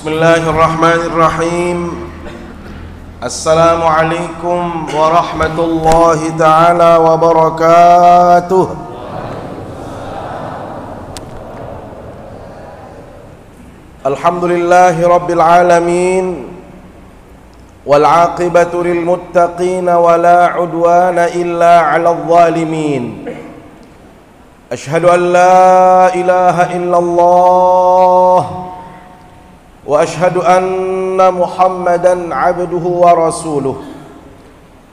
Bismillahirrahmanirrahim. Assalamualaikum warahmatullahi ta'ala wabarakatuh. Alhamdulillahi rabbil alamin, wal aqibatu lil muttaqin wa la udwana illa 'alal zalimin. Ashhadu an la ilaha illallah wa ashhadu anna Muhammadan 'abduhu wa rasuluh.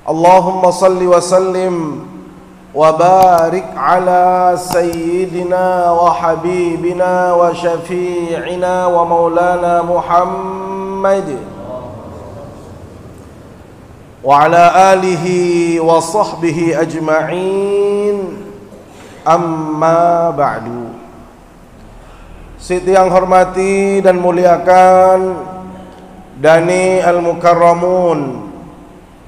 Allahumma salli wa sallim wa barik ala sayyidina wa habibina wa syafi'ina wa maulana Muhammad wa ala alihi wa sahbihi ajma'in. Amma ba'du. Siti yang hormati dan muliakan Dani al-Mukarramun,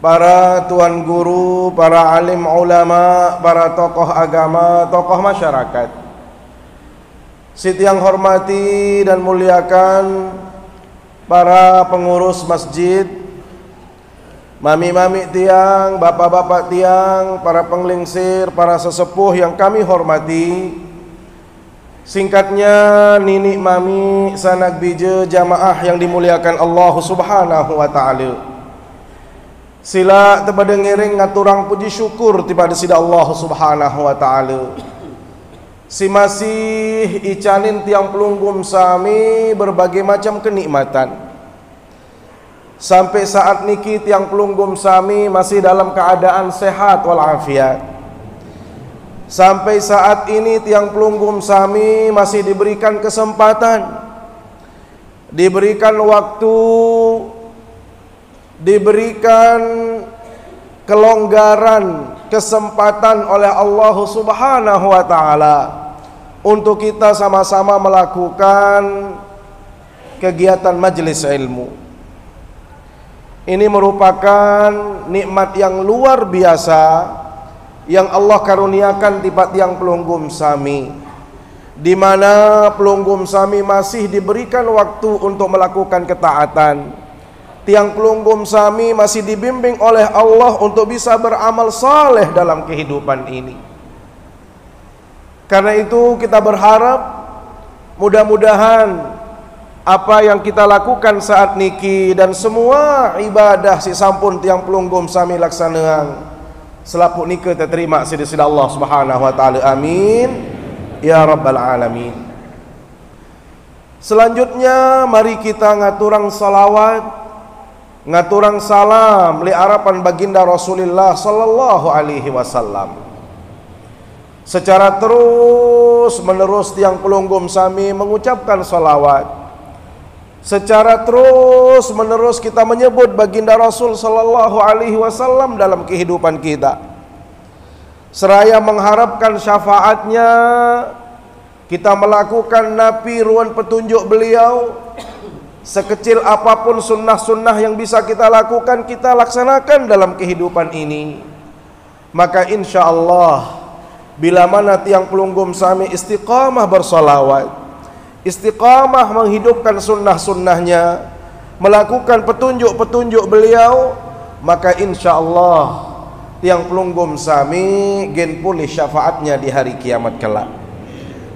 para tuan guru, para alim ulama, para tokoh agama, tokoh masyarakat. Siti yang hormati dan muliakan para pengurus masjid, mami-mami tiang, bapak-bapak tiang, para penglingsir, para sesepuh yang kami hormati. Singkatnya, nini mami sanak bija jamaah yang dimuliakan Allah Subhanahu wa ta'ala. Sila tepada ngiring ngaturang puji syukur tipada sida Allah Subhanahu wa ta'ala. Si masih icanin tiang pelunggum sami berbagai macam kenikmatan. Sampai saat niki tiang pelunggum sami masih dalam keadaan sehat walafiat. Sampai saat ini tiang pelunggum sami masih diberikan kesempatan, diberikan waktu, diberikan kelonggaran, kesempatan oleh Allah Subhanahu wa ta'ala untuk kita sama-sama melakukan kegiatan majelis ilmu. Ini merupakan nikmat yang luar biasa yang Allah karuniakan tiba tiang pelunggum sami, di mana pelunggum sami masih diberikan waktu untuk melakukan ketaatan. Tiang pelunggum sami masih dibimbing oleh Allah untuk bisa beramal saleh dalam kehidupan ini. Karena itu kita berharap mudah-mudahan apa yang kita lakukan saat niki dan semua ibadah si sampun tiang pelunggum sami laksanaan selaput nika terterima sida-sida Allah Subhanahu wa ta'ala. Amin ya rabbal alamin. Selanjutnya mari kita ngaturang salawat, ngaturang salam li harapan baginda Rasulullah sallallahu alaihi wasallam. Secara terus menerus tiang pelunggum sami mengucapkan salawat. Secara terus menerus kita menyebut baginda Rasul sallallahu alaihi wasallam dalam kehidupan kita. Seraya mengharapkan syafaatnya, kita melakukan napi ruan petunjuk beliau. Sekecil apapun sunnah-sunnah yang bisa kita lakukan, kita laksanakan dalam kehidupan ini. Maka insya Allah, bila mana tiang pelunggum sami istiqamah bersolawat, istiqamah menghidupkan sunnah-sunnahnya, melakukan petunjuk-petunjuk beliau, maka insya Allah tiang pelunggum sami gen pulih syafaatnya di hari kiamat kelak.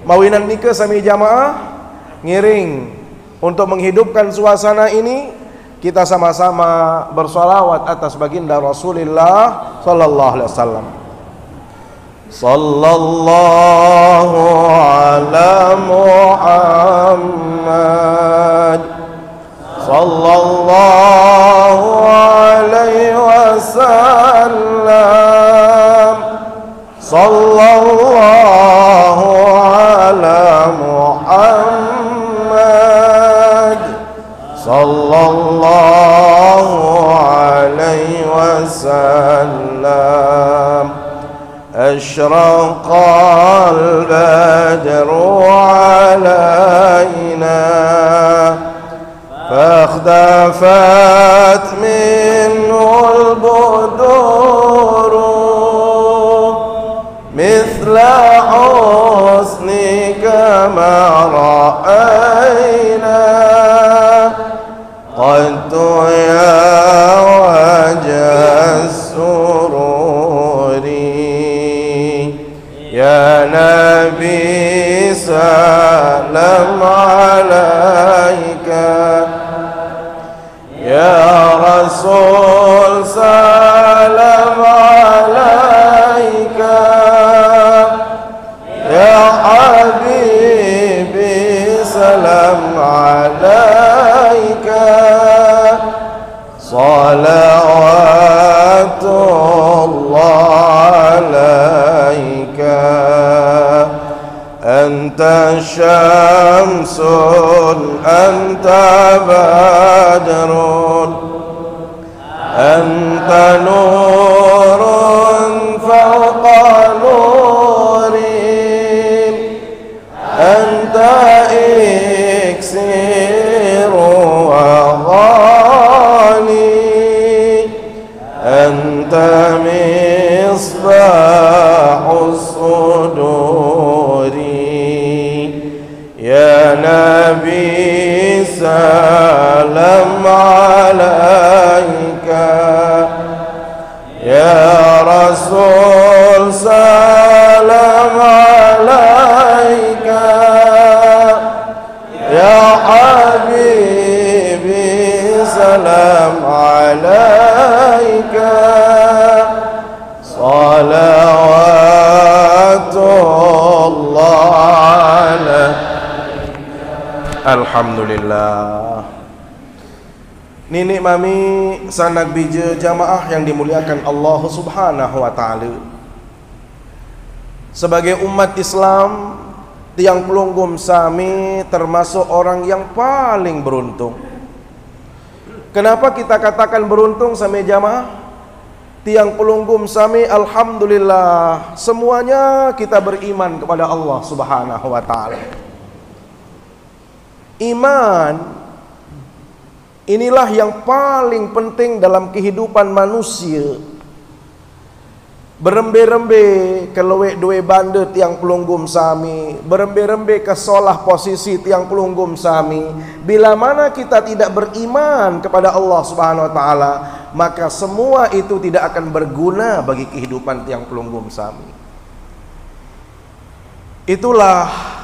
Mawinan nika sami jamaah ngiring untuk menghidupkan suasana ini, kita sama-sama bersolawat atas baginda Rasulullah sallallahu alaihi wasallam. Sallallahu ala Muhammad sallallahu alaihi wasallam. Sallallahu ala Muhammad sallallahu alaihi wasallam. أشرق البدر علينا فاختفت منه البدور مثل حسنك ما رأينا Rasul salam alaika, ya Habibi salam alaika, salawatullah alaika, anta syamsun anta badrun anta nurun fawqa nurin, anta iksiru wa ghali, anta misbahus suduri, ya Nabi salam alaika, ya Rasul salam alaika, ya Habibi salam alaika, salawatullah alaika. Alhamdulillah. Nini mami sanak bija jamaah yang dimuliakan Allah Subhanahu wa taala. Sebagai umat Islam, tiang pelunggum sami termasuk orang yang paling beruntung. Kenapa kita katakan beruntung sami jamaah? Tiang pelunggum sami alhamdulillah semuanya kita beriman kepada Allah Subhanahu wa taala. Iman inilah yang paling penting dalam kehidupan manusia. Berembe-rembe kelewek dua banda tiang pelunggum sami, berembe-rembe kesolah posisi tiang pelunggum sami. Bila mana kita tidak beriman kepada Allah Subhanahu wa taala, maka semua itu tidak akan berguna bagi kehidupan tiang pelunggum sami. Itulah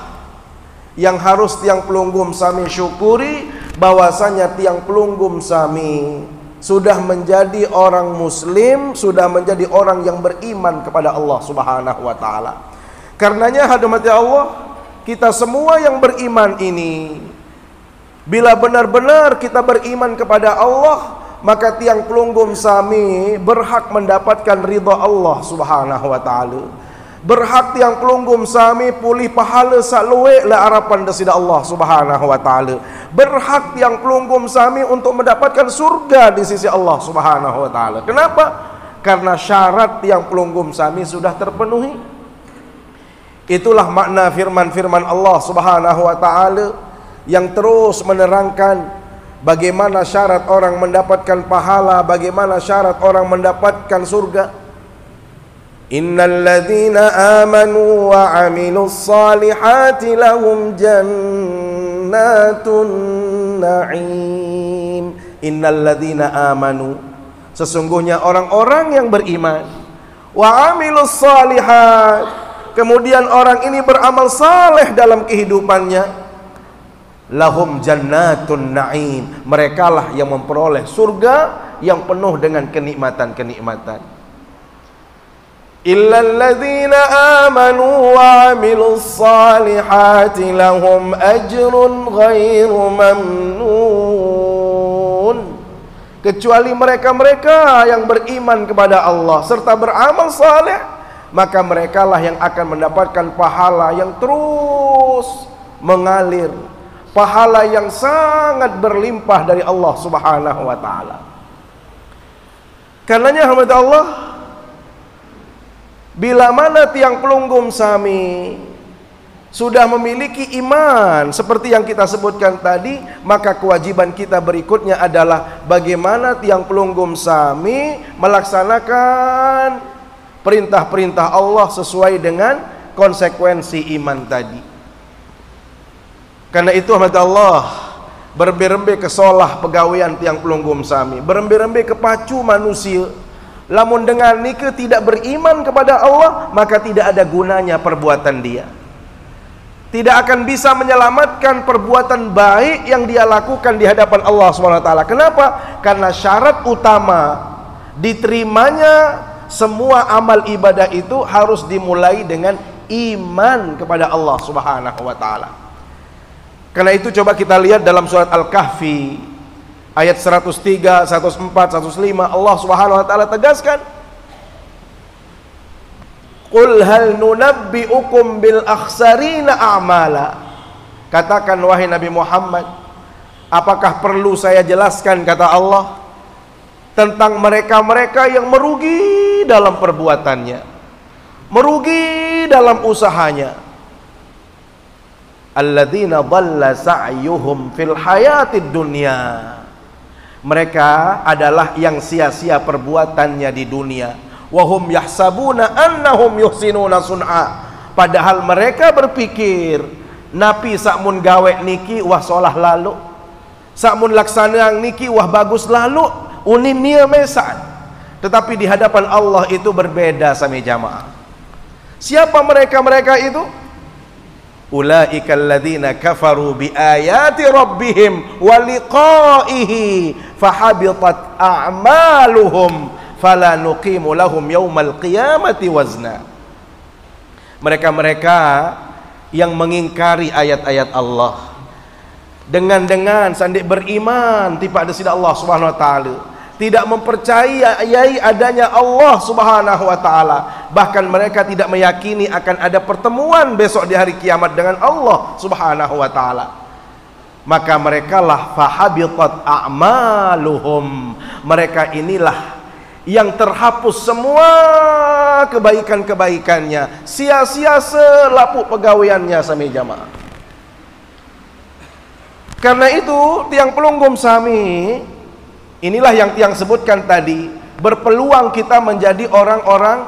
yang harus tiang pelunggum sami syukuri, bahwasanya tiang pelunggum sami sudah menjadi orang muslim, sudah menjadi orang yang beriman kepada Allah Subhanahu wa taala. Karenanya hadirin Allah, kita semua yang beriman ini, bila benar-benar kita beriman kepada Allah, maka tiang pelunggum sami berhak mendapatkan ridha Allah Subhanahu wa taala. Berhak tiang pelunggum sami pulih pahala saluwe la harapan desida Allah Subhanahu wa taala. Berhak tiang pelunggum sami untuk mendapatkan surga di sisi Allah Subhanahu wa taala. Kenapa? Karena syarat tiang pelunggum sami sudah terpenuhi. Itulah makna firman-firman Allah Subhanahu wa taala yang terus menerangkan bagaimana syarat orang mendapatkan pahala, bagaimana syarat orang mendapatkan surga. Innal ladzina amanu wa 'amilus salihati lahum jannatun na'im. Innal ladzina amanu, sesungguhnya orang-orang yang beriman, wa 'amilus salihat, kemudian orang ini beramal saleh dalam kehidupannya, lahum jannatun na'im, merekalah yang memperoleh surga yang penuh dengan kenikmatan-kenikmatan. Illal ladzina amanu wa 'amilus salihati lahum ajrun ghairu mamnun. Kecuali mereka-mereka yang beriman kepada Allah serta beramal saleh, maka merekalah yang akan mendapatkan pahala yang terus mengalir, pahala yang sangat berlimpah dari Allah Subhanahu wa taala. Karenanya hamba Allah, bila mana tiang pelunggum sami sudah memiliki iman seperti yang kita sebutkan tadi, maka kewajiban kita berikutnya adalah bagaimana tiang pelunggum sami melaksanakan perintah-perintah Allah sesuai dengan konsekuensi iman tadi. Karena itu hamba Allah, berembe-rembe kesolah pegawaian tiang pelunggum sami, berembe-rembe kepacu manusia. Lamun dengan nikah tidak beriman kepada Allah, maka tidak ada gunanya perbuatan dia. tidak akan bisa menyelamatkan perbuatan baik yang dia lakukan di hadapan Allah SWT. Kenapa? Karena syarat utama diterimanya semua amal ibadah itu harus dimulai dengan iman kepada Allah Subhanahu wa taala. Karena itu coba kita lihat dalam surat Al-Kahfi ayat 103, 104, 105, Allah Subhanahu wa taala tegaskan, "Qul hal nunabbi'ukum bil akhsarina a'mala." Katakan wahai Nabi Muhammad, apakah perlu saya jelaskan, kata Allah, tentang mereka-mereka yang merugi dalam perbuatannya, merugi dalam usahanya. Alladzina dhalla sa'yuhum fil hayatid dunya. Mereka adalah yang sia-sia perbuatannya di dunia. Wahum yahsabuna annahum yuhsinuna sun'a. Padahal mereka berpikir, napi sakmun gawe niki wah solah lalu, sakmun laksana niki wah bagus lalu, unin nia mesan. Tetapi di hadapan Allah itu berbeda sami jamaah. Siapa mereka-mereka itu? Ulaikal ladzina kafaru bi ayati rabbihim wa liqa'ihi fahabitat a'maluhum fala nuqimu lahum yaumal qiyamati wazna. Mereka-mereka yang mengingkari ayat-ayat Allah dengan sandik beriman tidak ada sida Allah Subhanahu wa taala, tidak mempercayai adanya Allah Subhanahu wa taala, bahkan mereka tidak meyakini akan ada pertemuan besok di hari kiamat dengan Allah Subhanahu wa taala. Maka merekalah fahabitat a'maluhum. Mereka inilah yang terhapus semua kebaikan-kebaikannya, sia-sia selaput pegawaiannya sami jamaah. Karena itu tiang pelunggum sami, inilah yang tiang sebutkan tadi, berpeluang kita menjadi orang-orang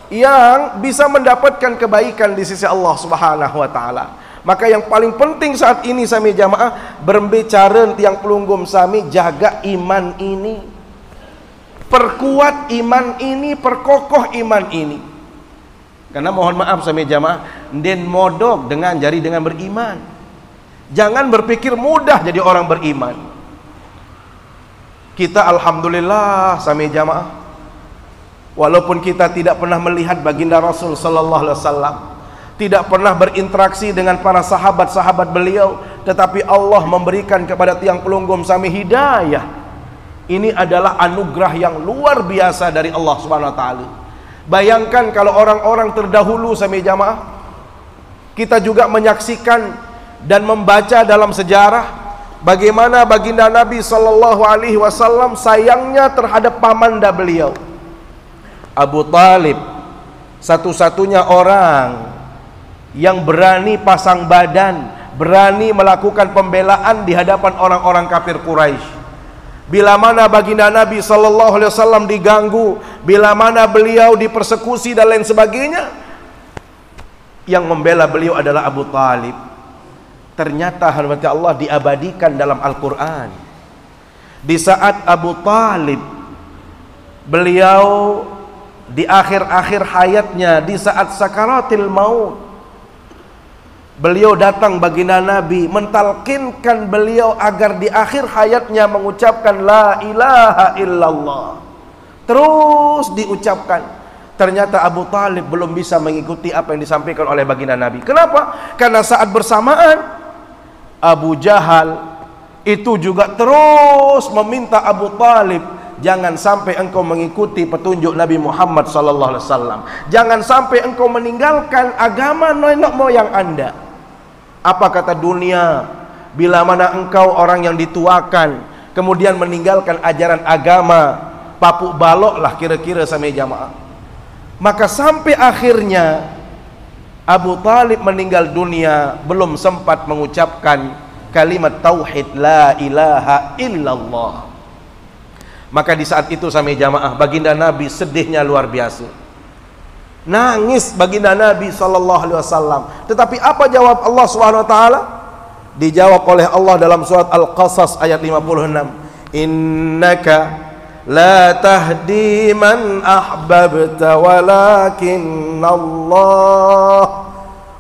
yang bisa mendapatkan kebaikan di sisi Allah Subhanahu wa taala. Maka yang paling penting saat ini sami jamaah, berbicara tiang pelunggum sami, jaga iman ini, perkuat iman ini, perkokoh iman ini. Karena mohon maaf sami jamaah, den modok dengan jari dengan beriman. Jangan berpikir mudah jadi orang beriman. Kita alhamdulillah sami jamaah, walaupun kita tidak pernah melihat baginda Rasul sallallahu alaihi wasallam, tidak pernah berinteraksi dengan para sahabat-sahabat beliau, tetapi Allah memberikan kepada tiang pelunggum sami hidayah. Ini adalah anugerah yang luar biasa dari Allah Subhanahu wa taala. Bayangkan kalau orang-orang terdahulu sami jamaah, kita juga menyaksikan dan membaca dalam sejarah bagaimana baginda Nabi sallallahu alaihi wasallam sayangnya terhadap pamanda beliau Abu Talib, satu-satunya orang yang berani pasang badan, berani melakukan pembelaan di hadapan orang-orang kafir Quraisy. Bila mana baginda Nabi sallallahu alaihi wasallam diganggu, bila mana beliau dipersekusi dan lain sebagainya, yang membela beliau adalah Abu Talib. Ternyata hadirat Allah diabadikan dalam Al-Quran. Di saat Abu Talib, beliau di akhir-akhir hayatnya, di saat sakaratil maut, beliau datang baginda Nabi mentalkinkan beliau agar di akhir hayatnya mengucapkan la ilaha illallah. Terus diucapkan. Ternyata Abu Talib belum bisa mengikuti apa yang disampaikan oleh baginda Nabi. Kenapa? Karena saat bersamaan Abu Jahal itu juga terus meminta Abu Talib, jangan sampai engkau mengikuti petunjuk Nabi Muhammad sallallahu alaihi wasallam. Jangan sampai engkau meninggalkan agama nenek moyang Anda. Apa kata dunia? Bila mana engkau orang yang dituakan kemudian meninggalkan ajaran agama, papuk balok lah kira-kira sama jamaah. Maka sampai akhirnya Abu Talib meninggal dunia belum sempat mengucapkan kalimat tauhid la ilaha illallah. Maka di saat itu sama jamaah, baginda Nabi sedihnya luar biasa. Nangis baginda Nabi sallallahu alaihi wasallam. Tetapi apa jawab Allah Subhanahu wa taala? Dijawab oleh Allah dalam surat Al-Qasas ayat 56. Innaka la tahdi man ahbabta walakin Allah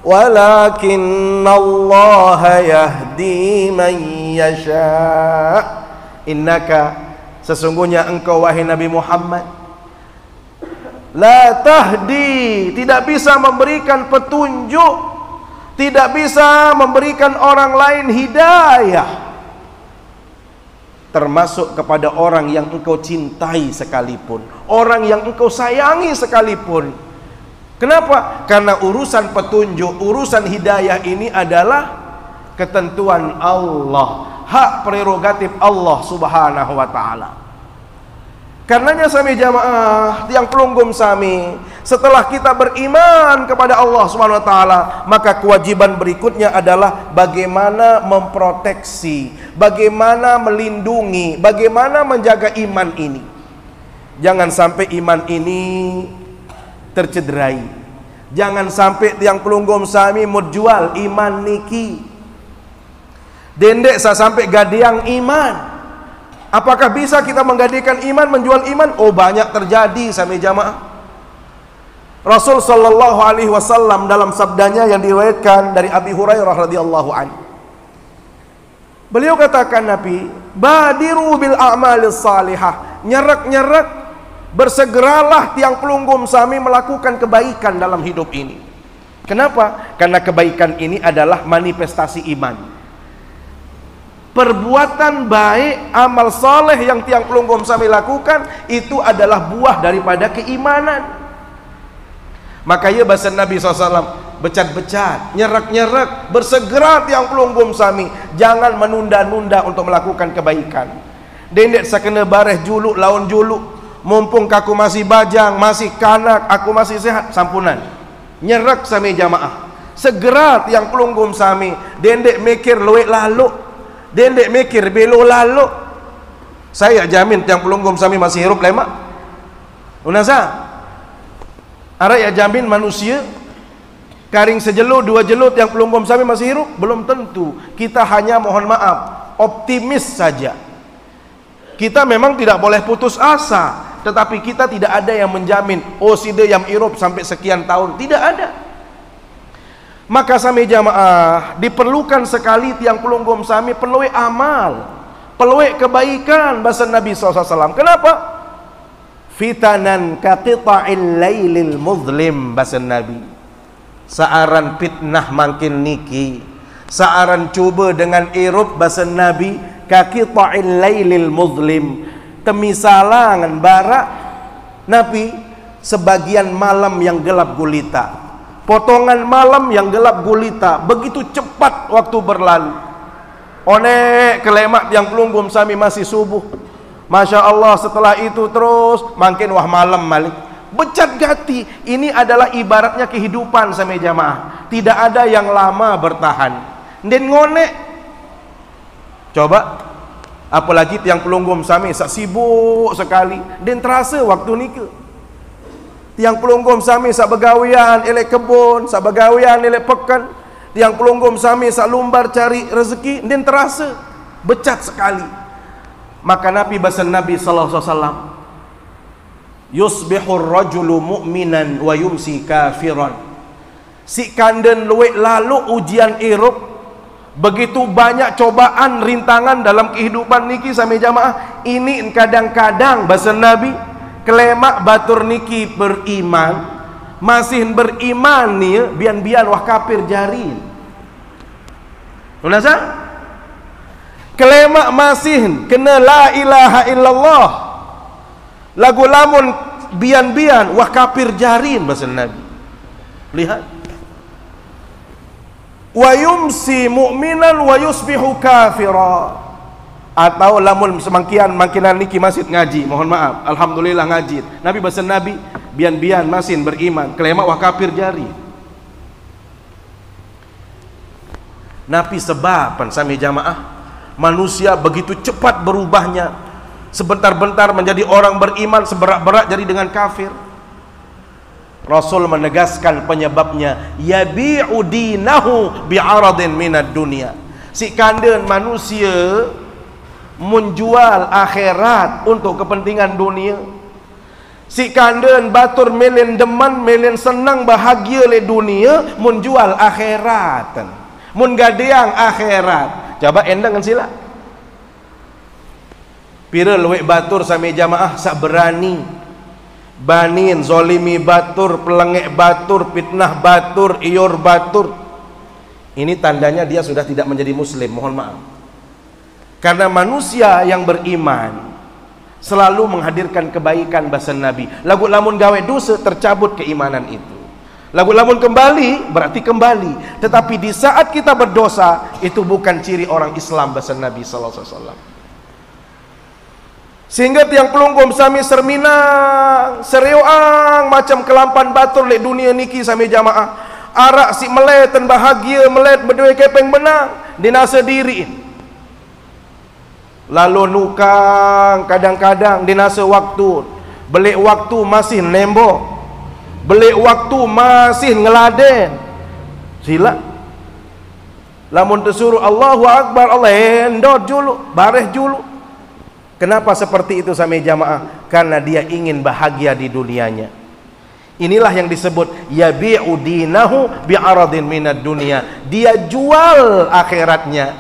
Walakinallaha yahdi man yasha. Innaka, sesungguhnya engkau wahai Nabi Muhammad, la tahdi, tidak bisa memberikan petunjuk, tidak bisa memberikan orang lain hidayah, termasuk kepada orang yang engkau cintai sekalipun, orang yang engkau sayangi sekalipun. Kenapa? Karena urusan petunjuk, urusan hidayah ini adalah ketentuan Allah, hak prerogatif Allah Subhanahu wa ta'ala. Karenanya sami jamaah yang pelunggum sami, setelah kita beriman kepada Allah Subhanahu wa ta'ala, maka kewajiban berikutnya adalah bagaimana memproteksi, bagaimana melindungi, bagaimana menjaga iman ini. Jangan sampai iman ini tercederai. Jangan sampai tiang pelunggum sami mau jual iman niki. Dendek saya sampai gadiang iman. Apakah bisa kita menggadaikan iman, menjual iman? Oh, banyak terjadi sami jamaah. Rasul sallallahu alaihi wasallam dalam sabdanya yang diriwayatkan dari Abi Hurairah radhiyallahu anhu, beliau katakan, Nabi, badiru bil a'malis salihah, nyerak-nyerak, bersegeralah tiang pelunggum sami melakukan kebaikan dalam hidup ini. Kenapa? Karena kebaikan ini adalah manifestasi iman. Perbuatan baik, amal soleh yang tiang pelunggum sami lakukan, itu adalah buah daripada keimanan. Maka ya bahasa Nabi SAW, becat-becat, nyerak-nyerak, bersegera tiang pelunggum sami, jangan menunda-nunda untuk melakukan kebaikan. Dendek sakena bareh juluk lawan juluk, mumpung aku masih bajang, masih kanak, aku masih sehat, sampunan. Nyerak sami jamaah, segera tiang pelunggum sami, dendek mikir luwek lalu, dendek mikir belo lalu. Saya jamin tiang pelunggum sami masih hirup lemak. Unasa ara ya jamin manusia karing sejelo dua jelo tiang pelunggum sami masih hirup? Belum tentu. Kita hanya mohon maaf optimis saja. Kita memang tidak boleh putus asa, tetapi kita tidak ada yang menjamin oh sida yang hirup sampai sekian tahun. Tidak ada. Maka sami jamaah, diperlukan sekali tiang pelunggum sami perlu amal, perlu kebaikan bahasa Nabi SAW. Kenapa? Fitanan kaqita'il lailil muzlim bahasa Nabi. Saaran fitnah makin niki, saaran cuba dengan irup bahasa Nabi, kaqita'il lailil muzlim, temisalangan barak Nabi sebagian malam yang gelap gulita, potongan malam yang gelap gulita, begitu cepat waktu berlalu. One kelemak yang pelunggum sami masih subuh, Masya Allah, setelah itu terus makin wah malam malik, becat gati. Ini adalah ibaratnya kehidupan sami jamaah, tidak ada yang lama bertahan. Den ngonek, coba apalagi tiang pelunggum sami sak sibuk sekali, den terasa waktu nike. Tiang pelunggum sami sak begawian elek kebun, sak begawian elek pekan, tiang pelunggum sami sak lumbar cari rezeki, den terasa becat sekali. Maka Nabi bahasa Nabi sallallahu alaihi wasallam, yusbihur rajulu mu'minan wa yumsi kafiran. Si kanden luwek lalu ujian irup, begitu banyak cobaan rintangan dalam kehidupan niki sami jamaah. Ini kadang-kadang bahasa Nabi kelemak batur niki beriman, masih beriman nih bian-bian wah kafir jari. Unasa? Kelemak masih kena la ilaha illallah, lagu lamun bian-bian wah kafir jarin bahasa Nabi. Lihat, wa yumsi mu'minan wa yusbihu kafira. Atau lamun semangkian makinan niki masih ngaji, mohon maaf, alhamdulillah ngaji. Nabi bahasa Nabi bian-bian masih beriman, kelemak wah kafir jari. Nabi sebaban sami jamaah, manusia begitu cepat berubahnya, sebentar-bentar menjadi orang beriman, seberat-berat jadi dengan kafir. Rasul menegaskan penyebabnya, yabi'u dinahu bi'aradin minad dunia. Si kanden manusia menjual akhirat untuk kepentingan dunia. Si kandeun batur melen deman, melen senang bahagia le dunia, mun jual akhirat. Mun gadeang akhirat. Coba endang kan sila. Pira luwek batur sami jamaah sak berani. Banin zolimi batur, pelengek batur, fitnah batur, iyor batur. Ini tandanya dia sudah tidak menjadi muslim, mohon maaf. Karena manusia yang beriman selalu menghadirkan kebaikan bahasa Nabi. Lagu lamun gawe dosa tercabut keimanan itu. Lagu lamun kembali berarti kembali. Tetapi di saat kita berdosa itu bukan ciri orang Islam bahasa Nabi sallallahu alaihi wasallam. Sehingga tiang pelunggum sami serminang, sereuang macam kelampan batur lek dunia niki sami jamaah. Arak si melet dan bahagia melet berdua kepeng benang dinasa diri. Lalu nukang kadang-kadang dinasa waktu, belik waktu masih nembok, belik waktu masih ngeladen. Sila lamun tersuruh Allahu Akbar, Allah endot julu, bareh julu. Kenapa seperti itu sami jamaah? Karena dia ingin bahagia di dunianya. Inilah yang disebut yabi'u dinahu bi'aradin minad dunia. Dia jual akhiratnya,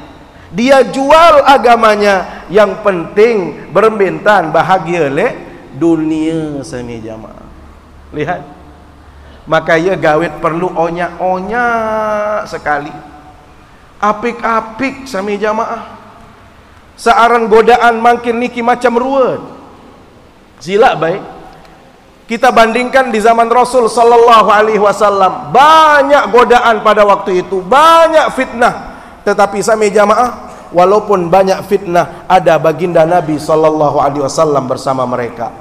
dia jual agamanya. Yang penting berbentan bahagia le dunia sami jamaah. Lihat, maka ya gawit perlu onya-onya sekali, apik-apik sami jamaah. Searan godaan makin niki macam ruwet. Sila baik kita bandingkan di zaman Rasul sallallahu alaihi wasallam, banyak godaan pada waktu itu, banyak fitnah. Tetapi sami jamaah, walaupun banyak fitnah, ada baginda Nabi sallallahu alaihi wasallam bersama mereka.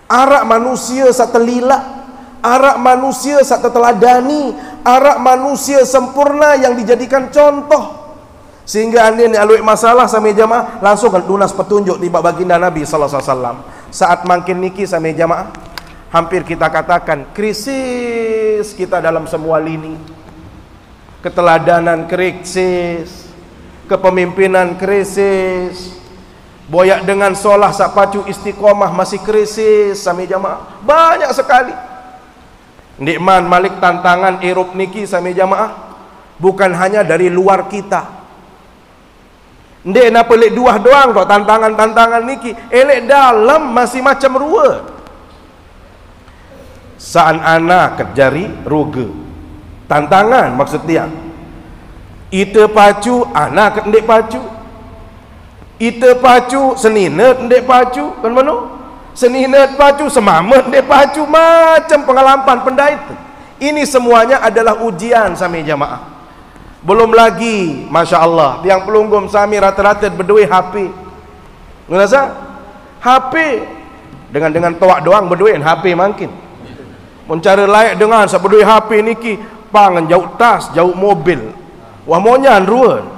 Arak manusia satelila, arak manusia sateladani, arak manusia sempurna yang dijadikan contoh. Sehingga anda ni aluik masalah sami jamaah langsung kan lunas petunjuk tiba baginda Nabi sallallahu alaihi wasallam. Saat makin niki sami jamaah, hampir kita katakan krisis kita dalam semua lini. Keteladanan krisis, kepemimpinan krisis, boyak dengan solah sak pacu istiqomah masih krisis sami jamaah. Banyak sekali. Nikman malik tantangan Eropa niki sami jamaah bukan hanya dari luar kita. Ndek napa lek dua doang tok tantangan-tantangan niki, elek dalam masih macam ruwet. Saan ana kejari ruga. Tantangan maksud dia. Ite pacu anak ndek pacu. Ite pacu seninet ndek pacu, kan mano? Seninet pacu semamet ndek pacu, macam pengalaman pendai itu. Ini semuanya adalah ujian sami jamaah. Belum lagi, Masya Allah, tiang pelunggum sami rata-rata berdua HP. Ngerasa? HP dengan toak doang berduin HP makin. Mencari layak dengan seberdua HP niki pangan jauh tas, jauh mobil. Wah monyan ruan.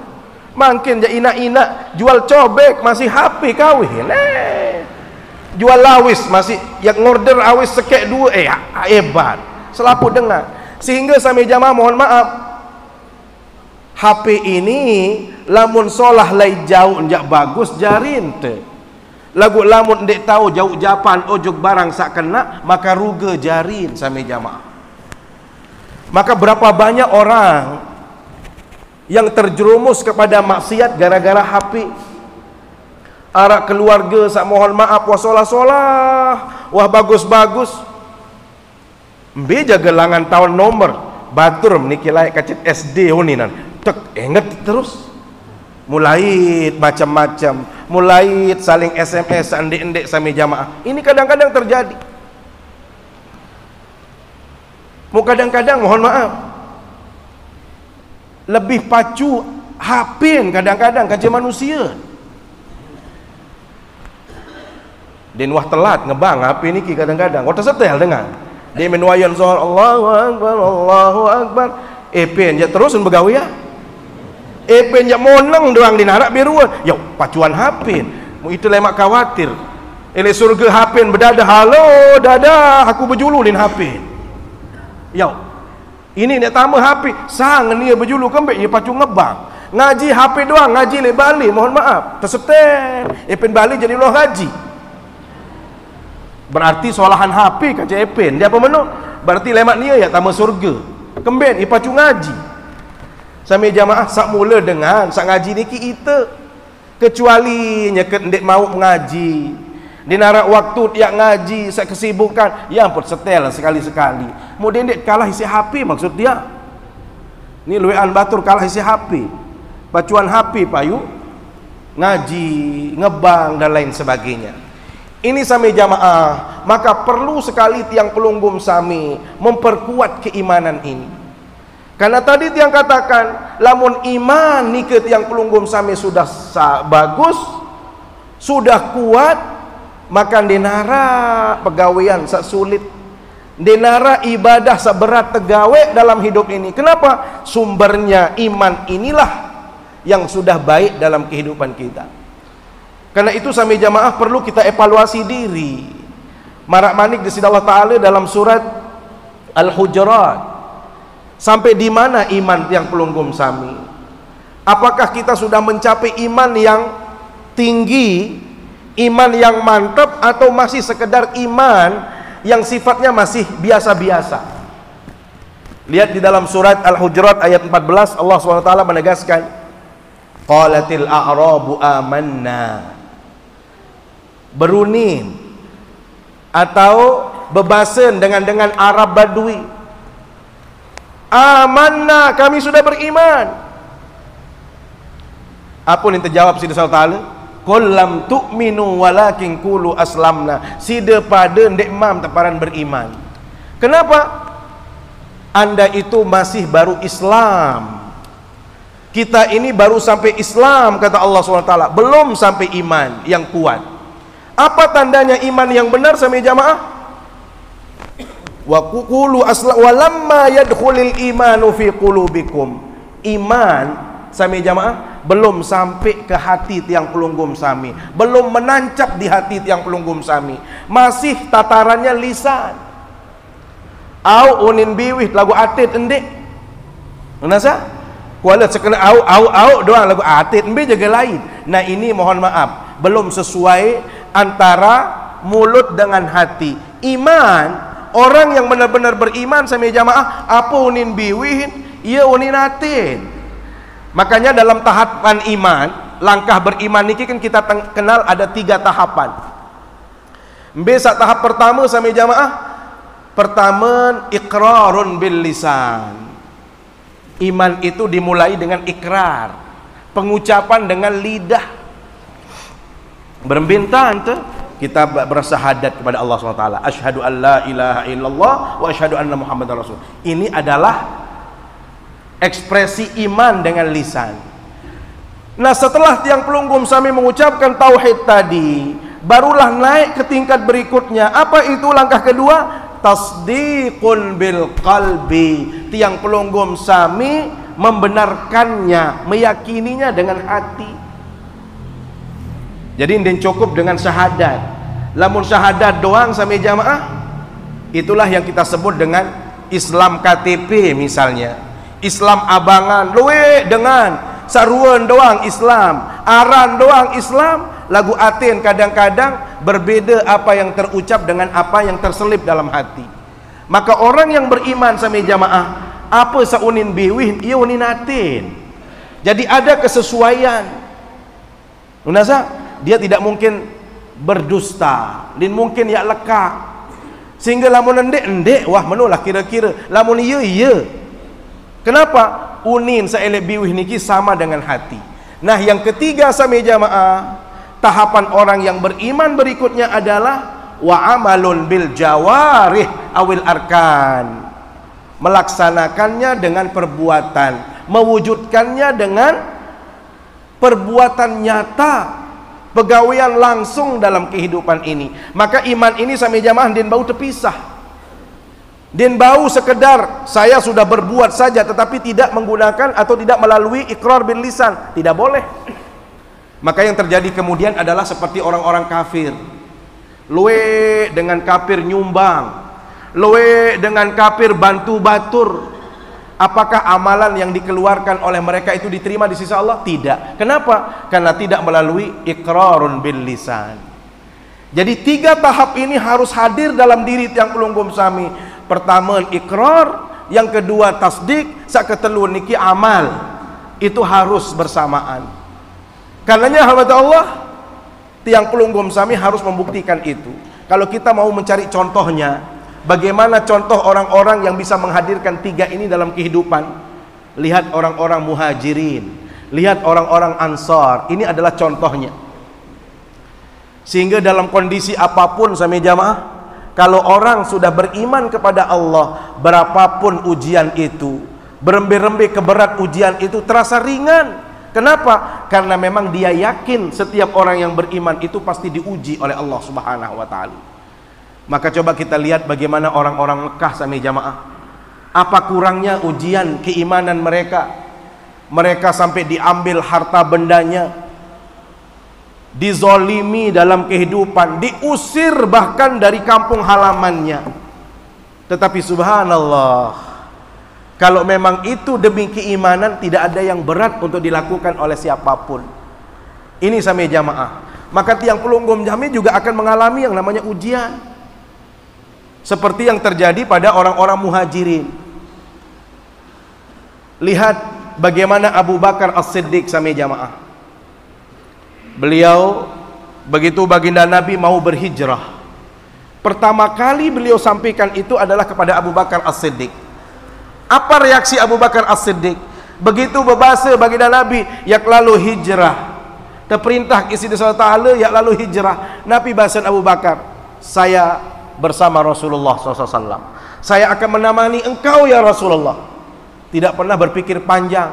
Makin je inak-inak jual cobek masih HP kawin. Jual lawis masih yang ngorder awis sekek dua hebat. Selaput dengar. Sehingga sami jamaah mohon maaf, HP ini lamun solah lai jauh njak bagus jarin te. Lagu lamun ndek tahu jauh japan ojok barang sak kena maka ruga jarin sami jamaah. Maka berapa banyak orang yang terjerumus kepada maksiat gara-gara HP. Arak keluarga sak mohon maaf wah solah-solah, wah bagus-bagus. Mbe jaga langan tahun nomor batur meniki layak kacit SD huninan. Tek ingat terus mulai macam-macam, mulai saling SMS endek-endek sami jamaah. Ini kadang-kadang terjadi. Mau kadang-kadang mohon maaf lebih pacu HP kadang-kadang kaca manusia. Dan wah telat ngebang HP ini kadang-kadang. Wah tersetel dengan dia menuayan soal Allahu Akbar, Allahu Akbar. Pen je terus begawe ya. Pen je moneng doang dinarak biruan. Yo pacuan HP. Mu itu lemak khawatir. Ele surga HP berdadah. Halo dadah aku berjulu din HP. Yo. Ini nak tambah HP. Sang ni berjulu kembek dia pacu ngebang. Ngaji HP doang, ngaji le Bali, mohon maaf. Tersetel. Pen Bali jadi loh haji. Berarti solahan HP kaca epen. Dia apa menu? Berarti lemak dia ya tamu surga. Kemben ipacu ngaji. Sami jamaah sak mula dengan sak ngaji ni kita. Kecuali nyeket ndik mau mengaji. Dinarak waktu tiap ngaji sak kesibukan, ya ampun setel sekali-sekali. Kemudian ndik kalah isi HP maksud dia. Ni luwean batur kalah isi HP. Pacuan HP payu ngaji, ngebang dan lain sebagainya. Ini sami jamaah, maka perlu sekali tiang pelunggum sami memperkuat keimanan ini. Karena tadi tiang katakan, lamun iman ni ke tiang pelunggum sami sudah bagus, sudah kuat, maka denara pegawaian sak sulit, denara ibadah seberat tegawe dalam hidup ini. Kenapa? Sumbernya iman inilah yang sudah baik dalam kehidupan kita. Karena itu sami jamaah perlu kita evaluasi diri. Marak manik di sisi Allah Ta'ala dalam surat Al-Hujurat. Sampai di mana iman yang pelunggum sami? Apakah kita sudah mencapai iman yang tinggi, iman yang mantap, atau masih sekedar iman yang sifatnya masih biasa-biasa? Lihat di dalam surat Al-Hujurat ayat 14, Allah SWT menegaskan, qalatil a'rabu amanna, berunin atau bebasen dengan Arab Badui, amanna, kami sudah beriman. Apa yang terjawab sida Allah? Qul lam tu'minu walakin qulu aslamna. Sida pada ndek mam teparan beriman. Kenapa? Anda itu masih baru Islam. Kita ini baru sampai Islam, kata Allah SWT, belum sampai iman yang kuat. Apa tandanya iman yang benar sami jamaah? Wa qulu asla walamma yadkhulul imanu fi qulubikum. Iman sami jamaah belum sampai ke hati tiang pelunggum sami, belum menancap di hati tiang pelunggum sami, masih tatarannya lisan. Au unin biwih lagu atit endek. Nasa? Kuala sekena au doang lagu atit embe jaga lain. Nah ini mohon maaf, belum sesuai antara mulut dengan hati. Iman, orang yang benar-benar beriman sami jamaah, apa unin biwih, ia unin atin. Makanya dalam tahapan iman, langkah beriman ini kan kita kenal ada 3 tahapan. Besok tahap pertama sami jamaah, pertama iqrarun bil lisan. Iman itu dimulai dengan ikrar, pengucapan dengan lidah. Berbintang tu kita bersahadat kepada Allah SWT, asyhadu an la ilaha illallah wa asyhadu anna muhammadar rasul. Ini adalah ekspresi iman dengan lisan. Nah setelah tiang pelunggum sami mengucapkan tauhid tadi, barulah naik ke tingkat berikutnya. Apa itu langkah kedua? Tasdiqun bil qalbi. Tiang pelunggum sami membenarkannya, meyakininya dengan hati. Jadi ini cukup dengan syahadat. Lamun syahadat doang sami jamaah, itulah yang kita sebut dengan Islam KTP misalnya. Islam abangan, luwe dengan saruan doang Islam, aran doang Islam, lagu atin kadang-kadang berbeda apa yang terucap dengan apa yang terselip dalam hati. Maka orang yang beriman sami jamaah, apa saunin biwih, ia unin atin. Jadi ada kesesuaian. Unasa? Dia tidak mungkin berdusta, dan mungkin ya lekak. Sehingga lamun endek, wah menulah kira-kira. Lamun iya. Kenapa? Unin saelek biwih niki sama dengan hati. Nah, yang ketiga sami jamaah, tahapan orang yang beriman berikutnya adalah wa amalun bil jawarih awil arkan. Melaksanakannya dengan perbuatan, mewujudkannya dengan perbuatan nyata, pegawaian langsung dalam kehidupan ini. Maka iman ini sami jamaah din bau terpisah. Din bau sekedar saya sudah berbuat saja tetapi tidak menggunakan atau tidak melalui ikrar bil lisan, tidak boleh. Maka yang terjadi kemudian adalah seperti orang-orang kafir. Luwe dengan kafir nyumbang, luwe dengan kafir bantu batur. Apakah amalan yang dikeluarkan oleh mereka itu diterima di sisi Allah? Tidak. Kenapa? Karena tidak melalui iqrarun bil lisan. Jadi 3 tahap ini harus hadir dalam diri tiang pelunggum sami. Pertama ikrar, yang kedua tasdik, sak ketelu niki amal. Itu harus bersamaan. Karenanya hamba Allah, tiang pelunggum sami harus membuktikan itu. Kalau kita mau mencari contohnya, bagaimana contoh orang-orang yang bisa menghadirkan 3 ini dalam kehidupan? Lihat orang-orang muhajirin, lihat orang-orang ansar. Ini adalah contohnya. Sehingga dalam kondisi apapun sami jamaah, kalau orang sudah beriman kepada Allah, berapapun ujian itu, berembe-rembe keberat ujian itu terasa ringan. Kenapa? Karena memang dia yakin setiap orang yang beriman itu pasti diuji oleh Allah Subhanahu wa taala. Maka coba kita lihat bagaimana orang-orang Mekah sami jamaah. Apa kurangnya ujian keimanan mereka? Mereka sampai diambil harta bendanya, dizolimi dalam kehidupan, diusir bahkan dari kampung halamannya. Tetapi subhanallah, kalau memang itu demi keimanan, tidak ada yang berat untuk dilakukan oleh siapapun. Ini sami jamaah. Maka tiang pelunggum jami juga akan mengalami yang namanya ujian, seperti yang terjadi pada orang-orang muhajirin. Lihat bagaimana Abu Bakar As-Siddiq sami jamaah. Beliau begitu baginda Nabi mau berhijrah, pertama kali beliau sampaikan itu adalah kepada Abu Bakar As-Siddiq. Apa reaksi Abu Bakar As-Siddiq? Begitu berbahasa baginda Nabi, yak lalu hijrah, terperintah isi Allah Ta'ala, yak lalu hijrah. Nabi bahasa Abu Bakar, saya bersama Rasulullah SAW, saya akan menemani engkau ya Rasulullah. Tidak pernah berpikir panjang,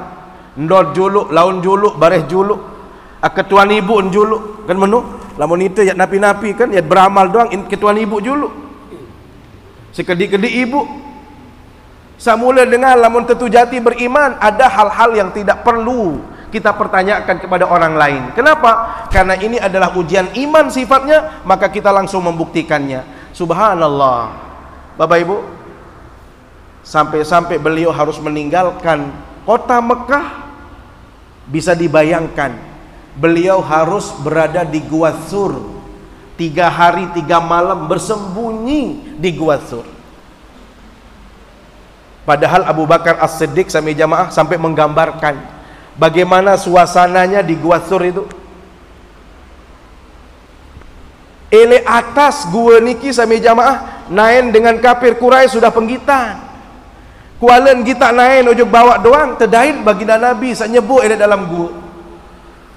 ndot juluk, laun juluk, bareh juluk, ketuan ibu juluk kan menu. Lamun itu ya napi-napi kan ya beramal doang, ketuan ibu juluk, sekedi-kedi ibu. Samula dengan lamun tentu jati beriman, ada hal-hal yang tidak perlu kita pertanyakan kepada orang lain. Kenapa? Karena ini adalah ujian iman sifatnya, maka kita langsung membuktikannya. Subhanallah, Bapak Ibu, sampai-sampai beliau harus meninggalkan kota Mekah. Bisa dibayangkan, beliau harus berada di Gua Tsur 3 hari 3 malam bersembunyi di Gua Tsur. Padahal Abu Bakar As-Siddiq sami jamaah sampai menggambarkan bagaimana suasananya di Gua Tsur itu. Ele atas gua niki sami jamaah naen dengan kafir Quraisy sudah penggitan. Kualen kita naen ujug bawa doang tedait baginda Nabi sak nyebut ele dalam gua.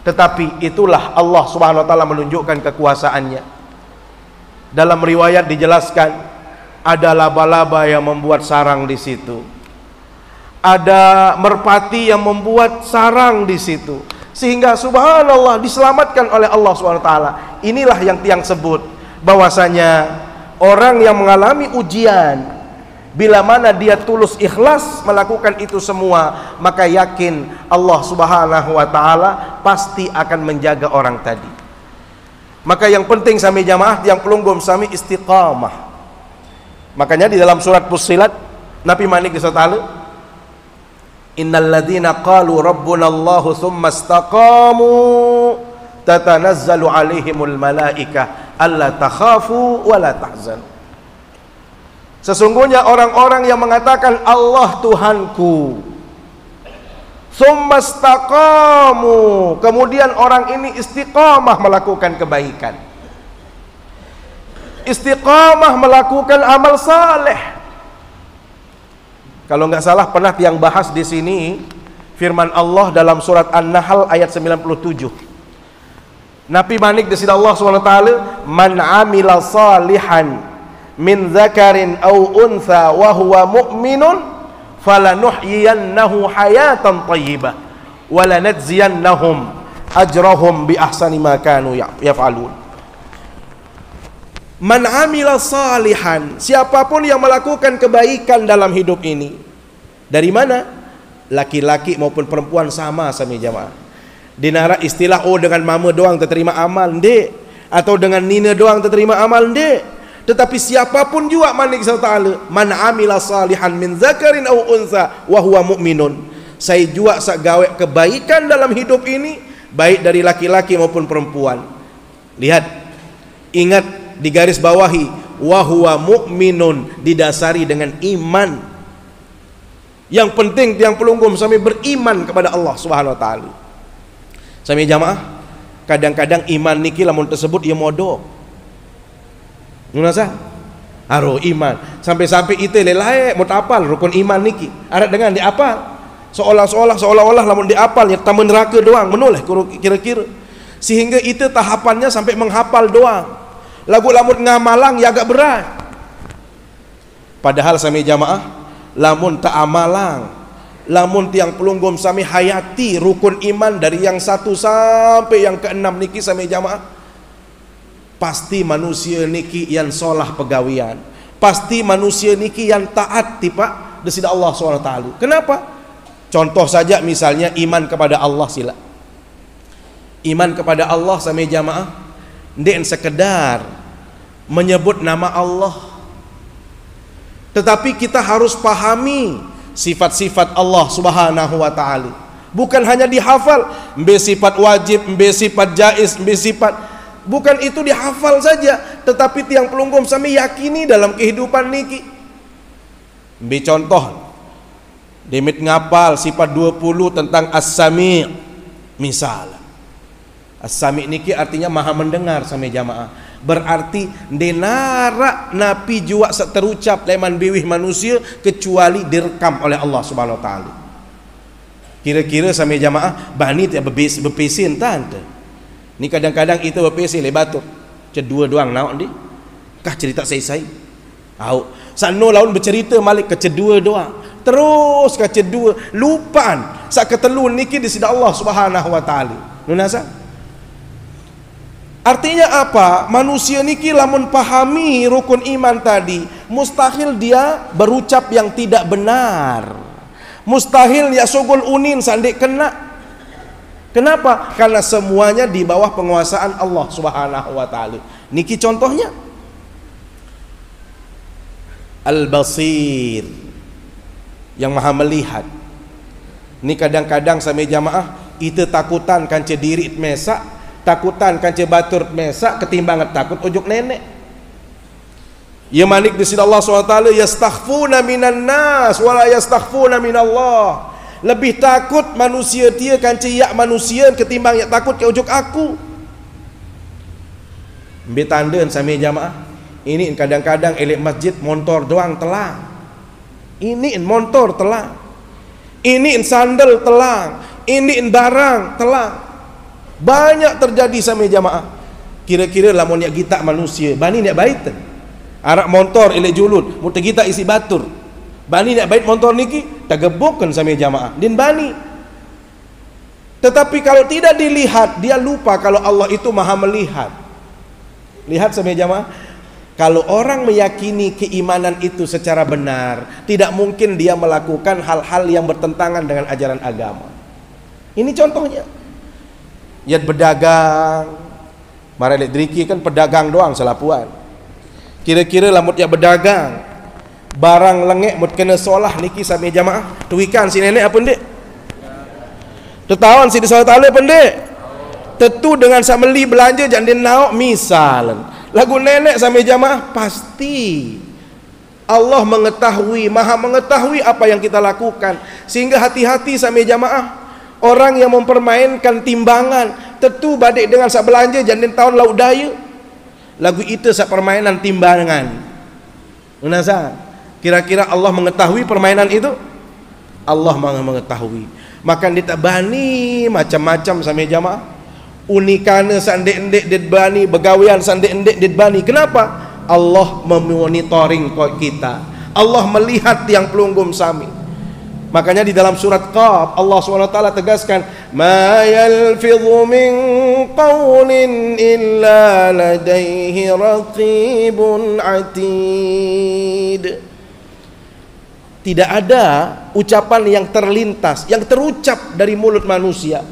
Tetapi itulah Allah Subhanahu wa taala menunjukkan kekuasaannya. Dalam riwayat dijelaskan, ada laba-laba yang membuat sarang di situ. Ada merpati yang membuat sarang di situ. Sehingga subhanallah diselamatkan oleh Allah Subhanahu wa taala. Inilah yang tiang sebut bahwasanya orang yang mengalami ujian, bila mana dia tulus ikhlas melakukan itu semua, maka yakin Allah Subhanahu wa taala pasti akan menjaga orang tadi. Maka yang penting sami jamaah yang pelunggum sami istiqamah. Makanya di dalam surat Fussilat Nabi Manik Ta'ala, innal ladzina qalu rabbuna Allahu tsumma istaqamu tatanazzalu alaihimul malaikah alla takhafu wa la tahzanu. Sesungguhnya orang-orang yang mengatakan Allah Tuhanku, tsumma istaqamu, kemudian orang ini istiqamah melakukan kebaikan, istiqamah melakukan amal saleh. Kalau nggak salah pernah yang bahas di sini firman Allah dalam surat An-Nahl ayat 97. Nabi Manik di sini Allah SWT, man amila salihan min dzakarin aw untha wa huwa mu'minun falanuhyiyannahu hayatan thayyibah wa lanajziyannahum ajrahum bi ahsani ma kanu yaf'alun. Man amila salihan, siapapun yang melakukan kebaikan dalam hidup ini. Dari mana? Laki-laki maupun perempuan sama sami jamaah. Dinara istilah oh dengan mama doang terterima amal, ndek, atau dengan nina doang terterima amal, ndek. Tetapi siapapun juga Manik Ta'ala, man amila salihan min zakarin aw unsa wa huwa mu'minun. Saya juga sak gawe kebaikan dalam hidup ini, baik dari laki-laki maupun perempuan. Lihat, Ingat, di garis bawahi, wa huwa mu'minun, didasari dengan iman. Yang penting tiang pelunggum sami beriman kepada Allah Subhanahu wa taala. Sami jamaah, kadang-kadang iman niki lamun tersebut ia modok. Nunasa? Aro iman. Sampai-sampai itu lelai mau apal rukun iman niki. Arat dengan diapal. Seolah-olah lamun diapal ya tamu neraka doang, menoleh kira-kira. Sehingga itu tahapannya sampai menghafal doang. Lagu lamun ngamalang ya agak berat. Padahal sami jamaah, lamun tak amalang, lamun tiang pelunggum sami hayati rukun iman dari yang 1 sampai yang ke-6 niki sami jamaah, pasti manusia niki yang solah pegawian, pasti manusia niki yang taat tipa desida Allah SWT. Kenapa? Contoh saja misalnya iman kepada Allah sila. Iman kepada Allah sami jamaah, ndek sekedar menyebut nama Allah, tetapi kita harus pahami sifat-sifat Allah Subhanahu wa taala. Bukan hanya dihafal, mbe sifat wajib, mbe sifat jaiz, mbe sifat, bukan itu dihafal saja, tetapi tiang pelunggum sami yakini dalam kehidupan niki. Mbe contoh, demit ngapal sifat 20 tentang As-Sami'. Misal As-Sami' niki artinya maha mendengar sami jamaah. Berarti denara napi jua seterucap leman biwih manusia kecuali direkam oleh Allah Subhanahu wa taala. Kira-kira sami jamaah bani tiap bepesin tante. Ni kadang-kadang itu bepesi le batuk. Cedua doang naon di. Kah cerita sai-sai. Au, sano laun bercerita malik kecedua doang. Terus kecedua lupaan sak ketelun niki di sida Allah Subhanahu wa taala. Nunasa? Artinya apa? Manusia niki lamun pahami rukun iman tadi, mustahil dia berucap yang tidak benar. Mustahil ya sogol unin sandek kena. Kenapa? Karena semuanya di bawah penguasaan Allah Subhanahu wa taala. Niki contohnya. Al-Basir, yang maha melihat. Ini kadang-kadang sami jamaah itu takutan kan diri mesak, takutan kanci batur mesak ketimbang takut ujuk nenek. Ya manik di sini Allah SWT, yastakhfuna minan nas wala yastakhfuna minallah. Lebih takut manusia dia kanci yak manusia ketimbang yak takut ke ujuk aku. Ambil tanda sami jamaah. Ini kadang-kadang elik masjid montor doang telang. Ini montor telang. Ini sandal telang. Ini barang telang. Banyak terjadi sami jamaah. Kira-kira lamun yak kita manusia bani nek bait arak motor elek julut muta kita isi batur bani nek bait motor niki tagebokkan sami jamaah din bani. Tetapi kalau tidak dilihat dia lupa kalau Allah itu maha melihat. Lihat sami jamaah, kalau orang meyakini keimanan itu secara benar, tidak mungkin dia melakukan hal-hal yang bertentangan dengan ajaran agama. Ini contohnya. Ya berdagang, mara elektriki kan pedagang doang selapuan. Kira-kira lamut ya berdagang, barang lengek mut kena solah niki sami jamaah. Tuikan si nenek apa ndek? Tetawan si disalah taala pendek. Tentu dengan sameli belanja jangan dia naok misal. Lagu nenek sami jamaah pasti Allah mengetahui, maha mengetahui apa yang kita lakukan. Sehingga hati-hati sami jamaah. Orang yang mempermainkan timbangan tentu badik dengan sak belanja jangan tahun lauk daya. Lagu itu sak permainan timbangan. Unasa, kira-kira Allah mengetahui permainan itu? Allah maha mengetahui. Maka dia tak bani macam-macam sami jamaah. Unikane sandek-endek dit bani, begawian sandek-endek dit bani. Kenapa? Allah memonitoring kita. Allah melihat tiang pelunggum sami. Makanya di dalam surat Qaf Allah SWT tegaskan, ma yalfidhu min qawlin illa ladaihi raqibun atid. Tidak ada ucapan yang terlintas, yang terucap dari mulut manusia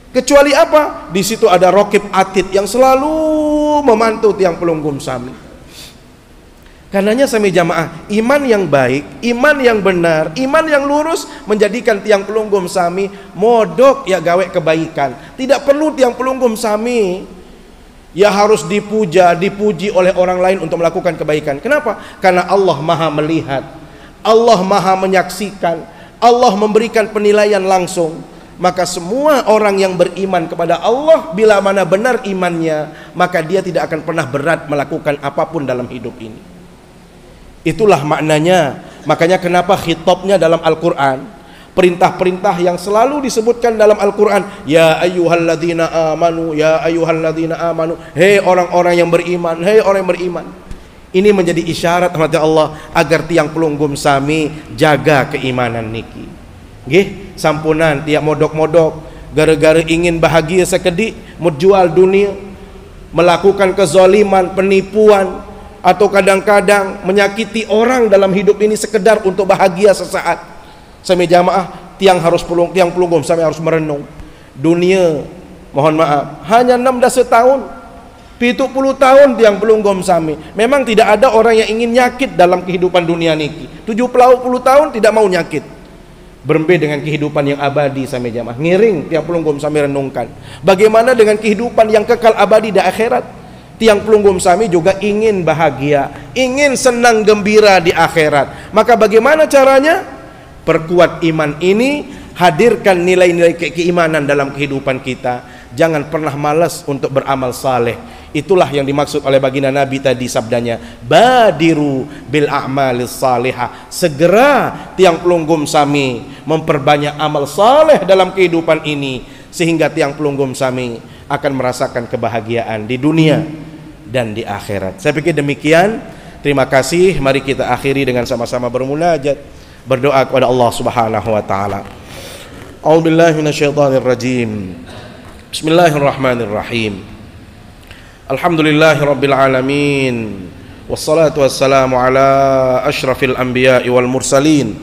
kecuali apa? Di situ ada raqib atid yang selalu memantau tiang pelunggum sami. Karenanya sami jamaah, iman yang baik, iman yang benar, iman yang lurus menjadikan tiang pelunggum sami modok ya gawe kebaikan. Tidak perlu tiang pelunggum sami ya harus dipuja, dipuji oleh orang lain untuk melakukan kebaikan. Kenapa? Karena Allah Maha melihat, Allah Maha menyaksikan, Allah memberikan penilaian langsung. Maka semua orang yang beriman kepada Allah, bila mana benar imannya, maka dia tidak akan pernah berat melakukan apapun dalam hidup ini. Itulah maknanya. Makanya kenapa khitabnya dalam Al-Quran, perintah-perintah yang selalu disebutkan dalam Al-Quran, ya ayyuhalladzina amanu, ya ayyuhalladzina amanu, hei orang-orang yang beriman, hei orang yang beriman. Ini menjadi isyarat rahmat Allah agar tiang pelunggum sami jaga keimanan niki. Nggih, sampunan tiap modok-modok gara-gara ingin bahagia sekedik menjual dunia, melakukan kezaliman, penipuan, atau kadang-kadang menyakiti orang dalam hidup ini sekedar untuk bahagia sesaat. Sami jamaah tiang pelunggum sami harus merenung. Dunia, mohon maaf, hanya 16 tahun, 70 tahun tiang pelunggum sami. Memang tidak ada orang yang ingin nyakit dalam kehidupan dunia niki. 70 tahun tidak mau nyakit. Berembe dengan kehidupan yang abadi sami jamaah. Ngiring tiang pelunggum sami renungkan. Bagaimana dengan kehidupan yang kekal abadi di akhirat? Tiang pelunggum sami juga ingin bahagia, ingin senang gembira di akhirat. Maka bagaimana caranya? Perkuat iman ini, hadirkan nilai-nilai keimanan dalam kehidupan kita. Jangan pernah malas untuk beramal saleh. Itulah yang dimaksud oleh baginda Nabi tadi sabdanya, badiru bil a'malis salihah. Segera tiang pelunggum sami memperbanyak amal saleh dalam kehidupan ini, sehingga tiang pelunggum sami akan merasakan kebahagiaan di dunia dan di akhirat. Saya pikir demikian. Terima kasih. Mari kita akhiri dengan sama-sama bermunajat, berdoa kepada Allah Subhanahu wa taala. A'udzubillahi minasyaitonir rajim. Bismillahirrahmanirrahim. Alhamdulillahirabbil alamin. Wassalatu wassalamu ala asyrafil anbiya'i wal mursalin.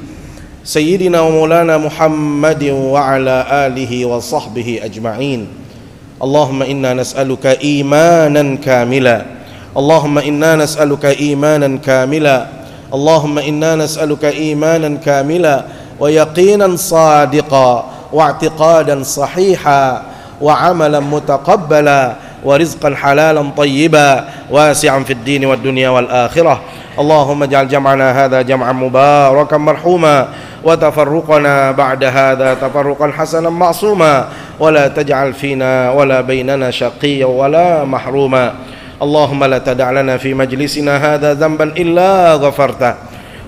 Sayyidina wa maulana Muhammadin wa ala alihi wa sahbihi ajma'in. Allahumma inna nas'aluka imanan kamila. Allahumma inna nas'aluka imanan kamila. Allahumma inna nas'aluka imanan kamila wa yaqinan sadiqa wa i'tiqadan sahiha wa amalan mutaqabbala wa rizqan halalan tayyiban wasi'an fid din wad dunya wal akhirah. Allahumma ij'al jam'ana hadha jam'an mubarakan marhuma wa tafarruqana ba'da hadha tafarruqan hasanan ma'suma wa la taj'al fina wa la bainana shaqiyyan wa la mahruma. Allahumma la tada' lana fi majlisina hadha dhanban illa ghafartah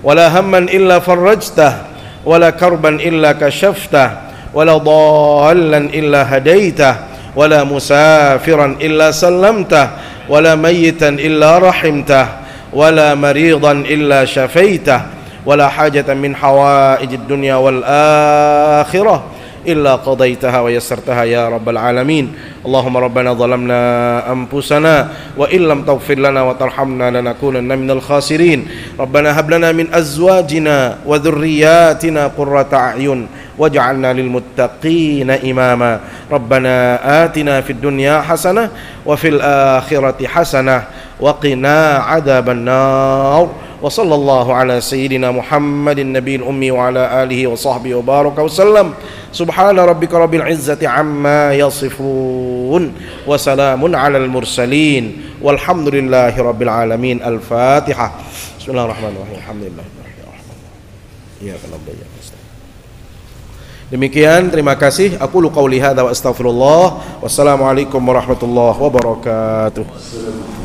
wa la hamman illa farajtah wa la karban illa kashaftah wa la dhallan illa hadaitah ولا مسافرا إلا سلمته ولا ميتا إلا رحمته ولا مريضا إلا شفيته ولا حاجة من حوائج الدنيا والآخرة إلا قضيتها ويسرتها يا رب العالمين. اللهم ربنا ظلمنا أنفسنا وإن لم تغفر لنا وترحمنا لنكونن من الخاسرين. ربنا هب لنا من أزواجنا وذرياتنا قرة أعين واجعلنا للمتقين إماما. ربنا آتنا في الدنيا حسنة وفي الآخرة حسنة وقنا عذاب النار. وصلى الله على سيدنا محمد النبي الأمي وعلى آله وصحبه وبارك وسلم. سبحان ربك رب العزة عما يصفون وسلام على المرسلين والحمد لله رب العالمين. الفاتحة. بسم الله الرحمن الرحيم. الحمد لله رب العالمين. إياك نعبد وإياك نستعين. Demikian, terima kasih. Aku qauli hadza wa astaghfirullah. Wassalamualaikum warahmatullahi wabarakatuh.